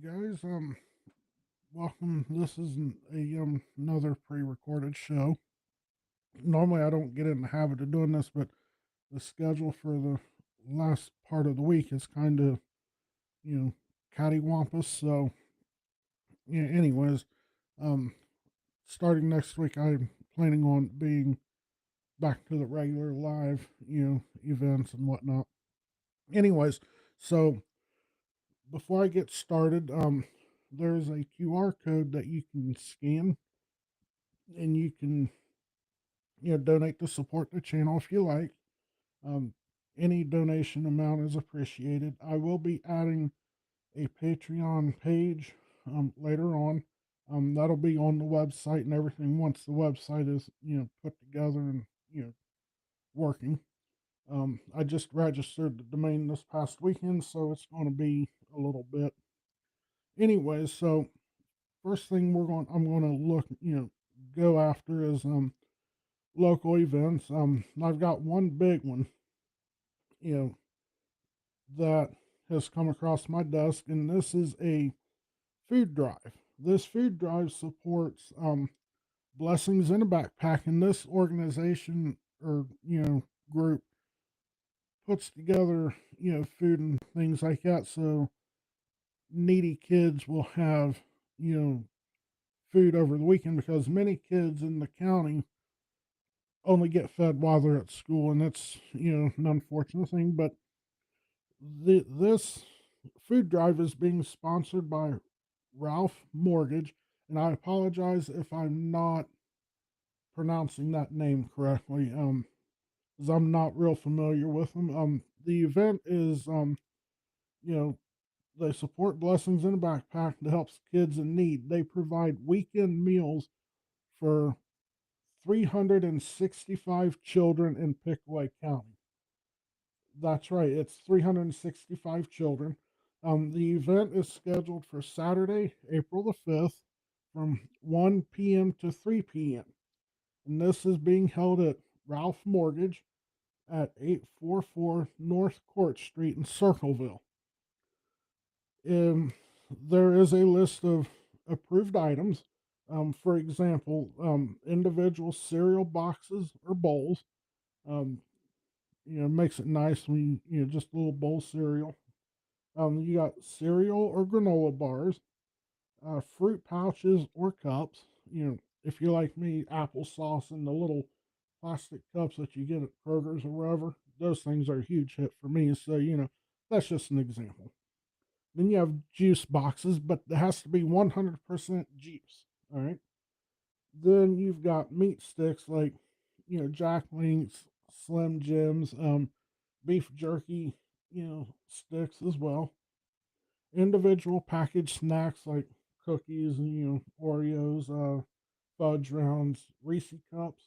guys, welcome. This is another pre-recorded show. Normally, I don't get in the habit of doing this, but the schedule for the last part of the week is kind of you know cattywampus. So, yeah. Anyways, um, starting next week, I'm planning on being back to the regular live events and whatnot. Anyways, so before I get started, there's a QR code that you can scan and you can donate to support the channel if you like. Um, any donation amount is appreciated. I will be adding a Patreon page later on. That'll be on the website and everything once the website is put together and working. I just registered the domain this past weekend, so it's going to be a little bit. Anyways, so first thing I'm going to look go after is local events. I've got one big one, you know, that has come across my desk, and this is a food drive. This food drive supports Blessings in a Backpack, and this organization or group puts together food and things like that, so needy kids will have food over the weekend because many kids in the county only get fed while they're at school, and that's an unfortunate thing. But this food drive is being sponsored by Ralph Mortgage, and I apologize if I'm not pronouncing that name correctly, because I'm not real familiar with them. The event is, you know, they support Blessings in a Backpack that helps kids in need. They provide weekend meals for 365 children in Pickaway County. That's right, it's 365 children. The event is scheduled for Saturday, April the 5th from 1 p.m. to 3 p.m. And this is being held at Ralph Mortgage at 844 North Court Street in Circleville. There is a list of approved items. For example, individual cereal boxes or bowls. Um, makes it nice when just a little bowl cereal. You got cereal or granola bars, fruit pouches or cups. If you like me, applesauce in the little plastic cups that you get at Kroger's or wherever. Those things are a huge hit for me. So that's just an example. Then you have juice boxes, but it has to be 100% juice. All right. Then you've got meat sticks like Jack Links, Slim Jims, beef jerky, sticks as well. Individual packaged snacks like cookies and Oreos, fudge rounds, Reese cups.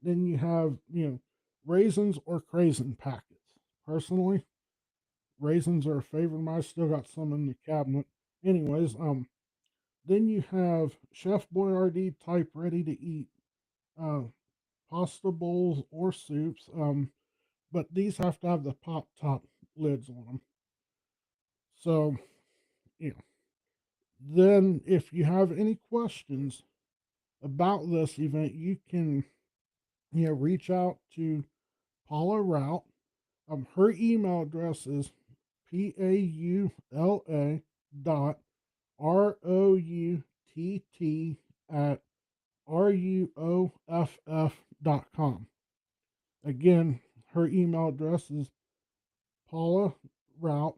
Then you have raisins or craisin packets. Personally, raisins are a favorite of mine. I still got some in the cabinet. Anyways, then you have Chef Boyardee type ready to eat uh, pasta bowls or soups. But these have to have the pop top lids on them. So, you know, then if you have any questions about this event, you can reach out to Paula Rout. Her email address is paula dot ROUTT at RUOFF.com. Again, her email address is Paula Rout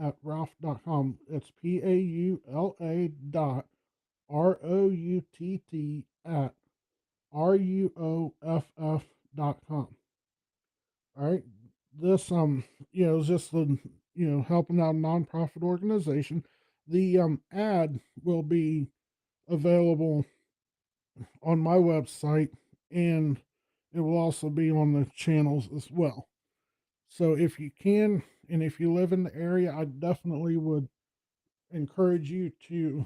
at Ralph.com. It's PAULA dot ROUTT at RUOFF.com. All right. This is just the helping out a nonprofit organization. The ad will be available on my website, and it will also be on the channels as well. So if you can, and if you live in the area, I definitely would encourage you to,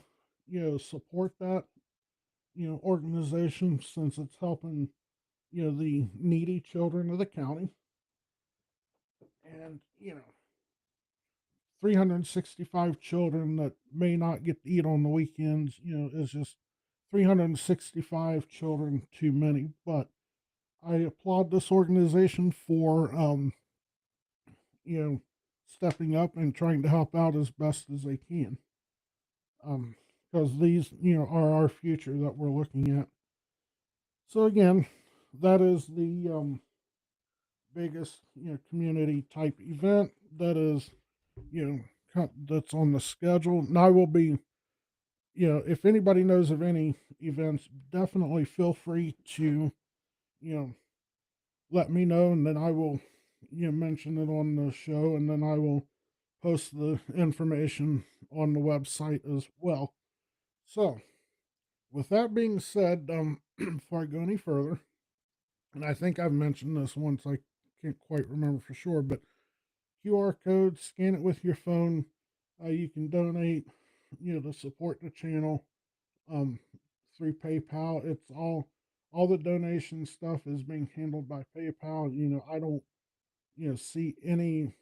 support that, organization since it's helping, the needy children of the county. And, 365 children that may not get to eat on the weekends, is just 365 children too many. But I applaud this organization for, you know, stepping up and trying to help out as best as they can. Because these, are our future that we're looking at. So again, that is the biggest, community type event that is, that's on the schedule. And I will be, if anybody knows of any events, definitely feel free to, you know, let me know, and then I will, mention it on the show, and then I will post the information on the website as well. So, with that being said, before I go any further, and I think I've mentioned this once, I can't quite remember for sure, but QR code, scan it with your phone. You can donate, to support the channel um, through PayPal. It's all the donation stuff is being handled by PayPal. I don't, see any,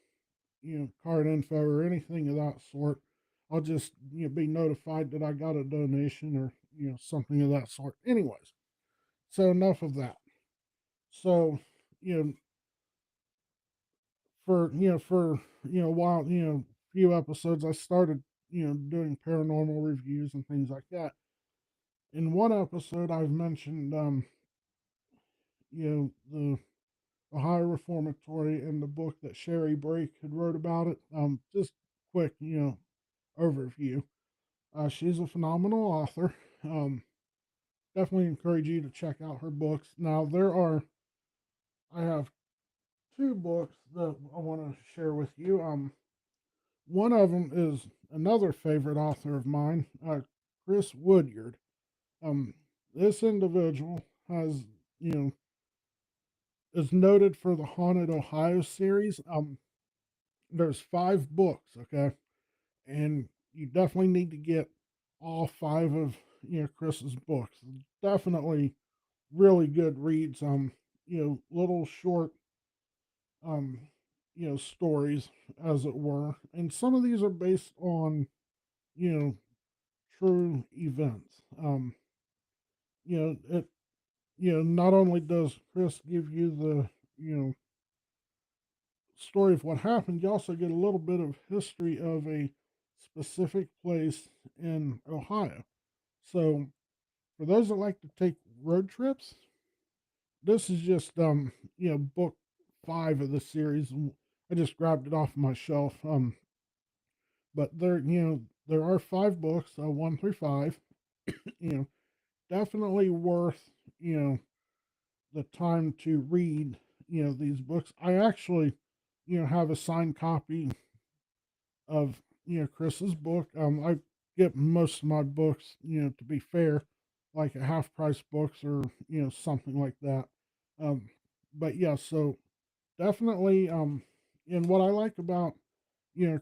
card info or anything of that sort. I'll just, be notified that I got a donation or, something of that sort. Anyways, so enough of that. So, you know, for a while, few episodes, I started, doing paranormal reviews and things like that. In one episode, I've mentioned, the Ohio Reformatory and the book that Sherry Brake had wrote about it. Just quick, overview. She's a phenomenal author. Um, Definitely encourage you to check out her books. Now, I have two books that I want to share with you. One of them is another favorite author of mine, Chris Woodyard. Um, this individual has, you know, is noted for the Haunted Ohio series. There's 5 books, okay, and you definitely need to get all 5 of Chris's books. Definitely really good reads. Little short um stories, as it were, and some of these are based on you know true events. It not only does Chris give you the story of what happened, you also get a little bit of history of a specific place in Ohio. So for those that like to take road trips, this is just book 5 of the series. I just grabbed it off my shelf. But there are 5 books, 1 through 5. You know, Definitely worth the time to read these books. I actually have a signed copy of Chris's book. I get most of my books, to be fair, like at half price books or something like that. Um, but yeah, so definitely, and what I like about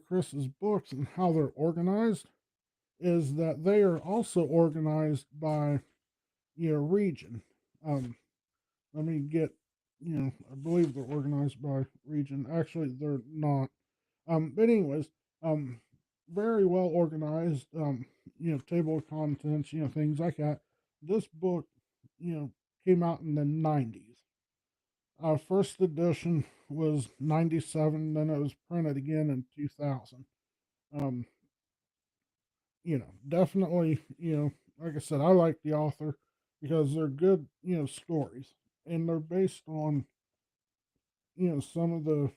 Chris's books and how they're organized is that they are also organized by region. Um, Let me get I believe they're organized by region. Actually, they're not. But anyways, um, very well organized. Table of contents, things like that. This book, came out in the '90s. First edition was '97. Then it was printed again in 2000. Um, Definitely, like I said, I like the author because they're good, stories, and they're based on, some of the,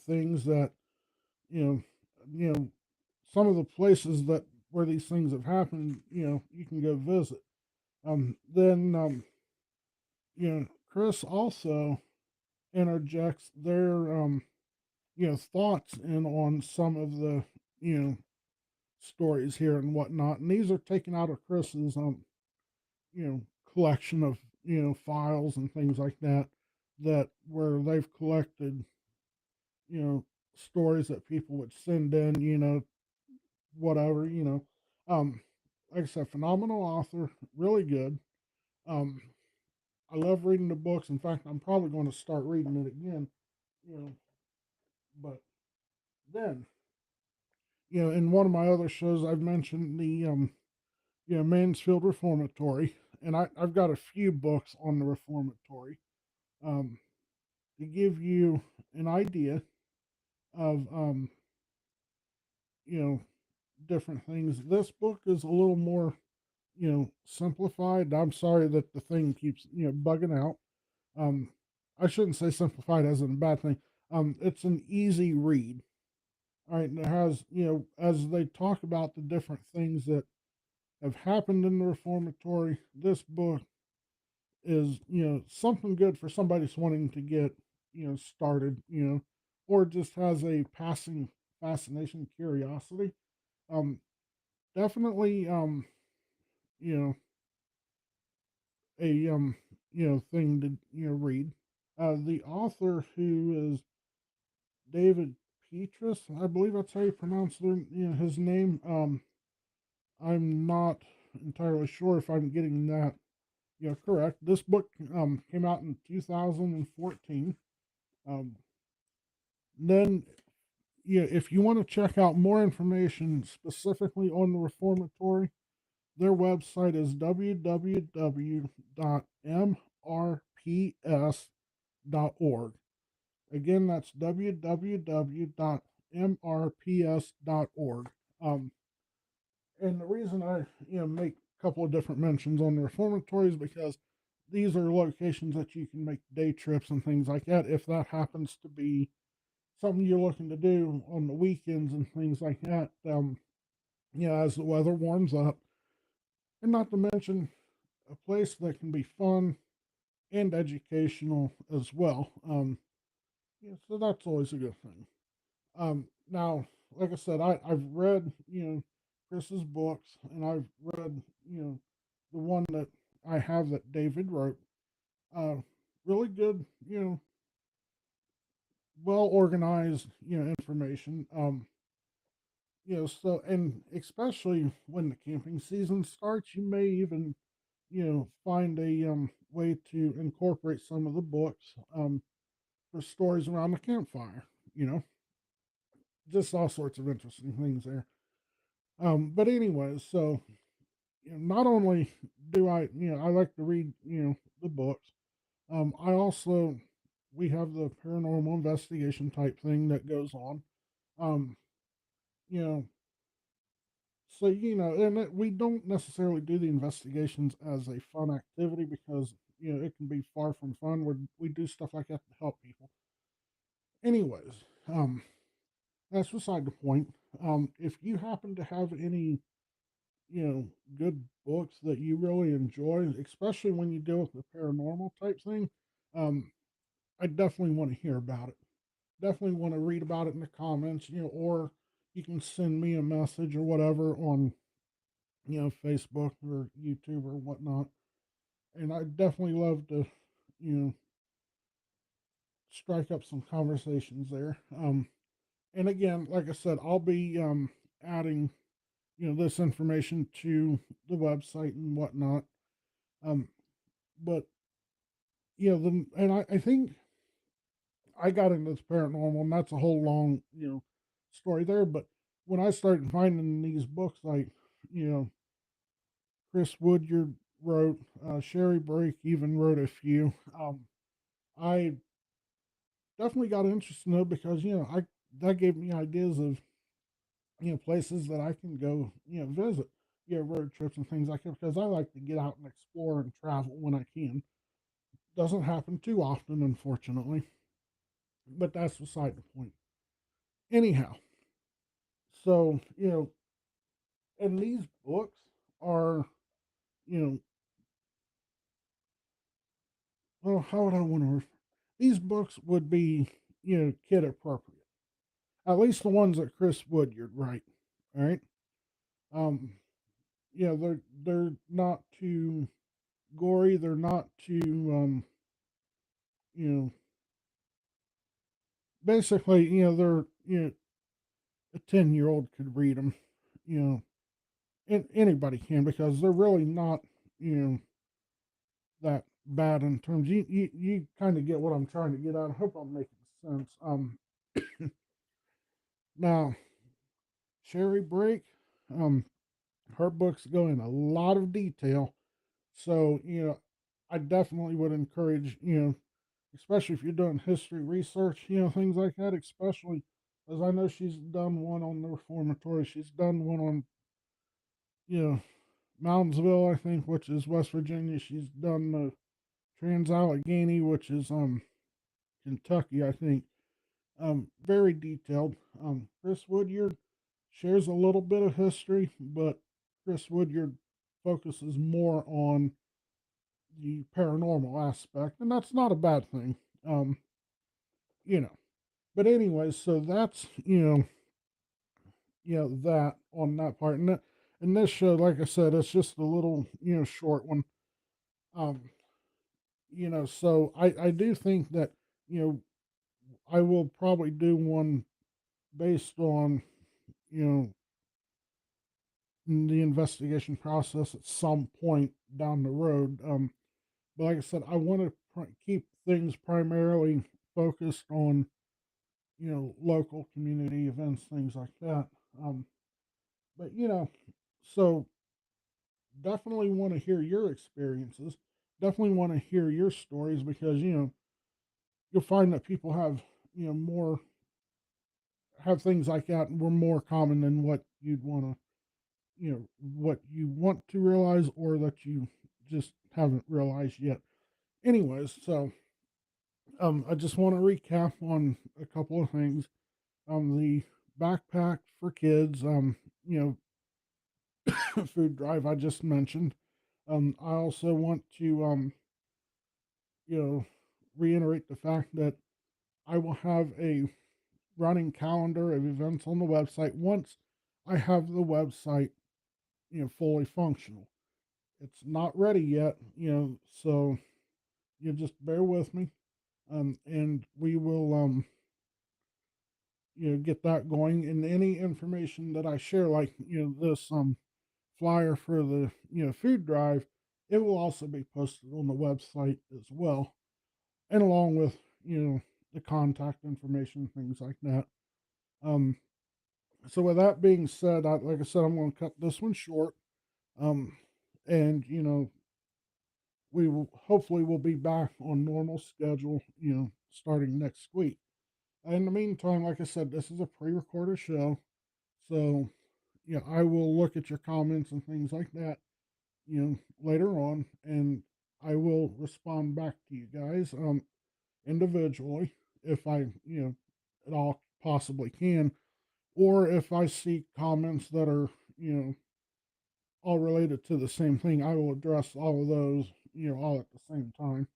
things that, you know, you know, some of the places that where these things have happened, you can go visit. Then, Chris also interjects their, thoughts in on some of the, you know, stories here and whatnot. And these are taken out of Chris's, collection of, files and things like that, that where they've collected, you know, stories that people would send in, whatever, like I said, phenomenal author, really good. Um, I love reading the books. In fact, I'm probably going to start reading it again, you know, but then, in one of my other shows, I've mentioned the Mansfield Reformatory, and I've got a few books on the Reformatory um, to give you an idea of you know different things. This book is a little more simplified. I'm sorry that the thing keeps bugging out. Um, I shouldn't say simplified as in a bad thing. It's an easy read. All right, and it has as they talk about the different things that have happened in the reformatory. This book is something good for somebody that's wanting to get started, or just has a passing fascination, curiosity. Um, definitely, you know, a thing to read. The author, who is David Petrus, I believe that's how you pronounce his name. I'm not entirely sure if I'm getting that correct. This book came out in 2014. Um, then, if you want to check out more information specifically on the reformatory, their website is www.mrps.org. Again, that's www.mrps.org. And the reason I make a couple of different mentions on the reformatory is because these are locations that you can make day trips and things like that if that happens to be something you're looking to do on the weekends and things like that. As the weather warms up, and not to mention a place that can be fun and educational as well. So that's always a good thing. Now, like I said, I've read Chris's books, and I've read the one that I have that David wrote. Uh, really good, well organized, information. So, and especially when the camping season starts, you may even find a way to incorporate some of the books for stories around the campfire. You know, just all sorts of interesting things there. But anyways, so not only do I like to read the books. I also we have the paranormal investigation type thing that goes on. Um, you know, so and we don't necessarily do the investigations as a fun activity because it can be far from fun. We do stuff like that to help people. Anyways, that's beside the point. If you happen to have any good books that you really enjoy, especially when you deal with the paranormal type thing, um, I definitely want to hear about it. Definitely want to read about it in the comments, or you can send me a message or whatever on, Facebook or YouTube or whatnot. And I definitely love to, you know, strike up some conversations there. And again, like I said, I'll be adding, this information to the website and whatnot. Um, but and I think I got into this paranormal, and that's a whole long, story there. But when I started finding these books, like, you know, Chris Woodyard wrote, Sherry Brake even wrote a few. I definitely got interested in it because I that gave me ideas of places that I can go visit, road trips and things like that because I like to get out and explore and travel when I can. Doesn't happen too often, unfortunately, but that's beside the point. Anyhow, so and these books are you know well, how would I want to refer? These books would be kid appropriate, at least the ones that Chris Woodyard write. All right. Um, they're not too gory. They're not too you know basically they're a 10-year-old could read them. You know, and anybody can because they're really not you know that bad in terms. You kind of get what I'm trying to get at. I hope I'm making sense. Now, Sherry Brake, um, her books go in a lot of detail. So, I definitely would encourage, especially if you're doing history research, things like that, especially as I know she's done one on the reformatory. She's done one on, you know, Moundsville, I think, which is West Virginia. She's done the Trans-Allegheny, which is Kentucky, I think. Very detailed. Chris Woodyard shares a little bit of history, but Chris Woodyard focuses more on the paranormal aspect, and that's not a bad thing. Um, you know. But anyways, so that's that on that part, and this show, like I said, it's just a little short one. Um, so I do think that you know I will probably do one based on you know the investigation process at some point down the road. But like I said, I want to keep things primarily focused on local community events, things like that. Um, but so definitely want to hear your experiences. Definitely want to hear your stories because you'll find that people have more have things like that and were more common than what you'd want to what you want to realize or that you just haven't realized yet. Anyways, so I just want to recap on a couple of things. The backpack for kids, food drive I just mentioned. I also want to, you know, reiterate the fact that I will have a running calendar of events on the website once I have the website, fully functional. It's not ready yet, so you just bear with me, and we will, get that going. And any information that I share, like this flyer for the food drive, it will also be posted on the website as well, and along with the contact information, things like that. Um, so with that being said, like I said, I'm going to cut this one short. Um, and we will hopefully will be back on normal schedule, starting next week. In the meantime, like I said, this is a pre-recorded show, so I will look at your comments and things like that, later on, and I will respond back to you guys individually if I at all possibly can, or if I see comments that are all related to the same thing, I will address all of those all at the same time.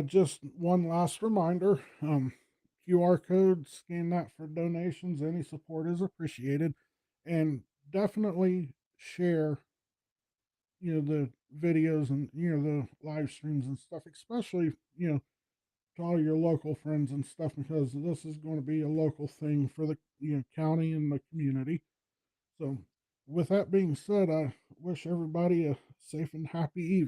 Just one last reminder, QR code, scan that for donations. Any support is appreciated. And definitely share, the videos and, the live streams and stuff, especially, to all your local friends and stuff, because this is going to be a local thing for the, county and the community. So, with that being said, I wish everybody a safe and happy evening.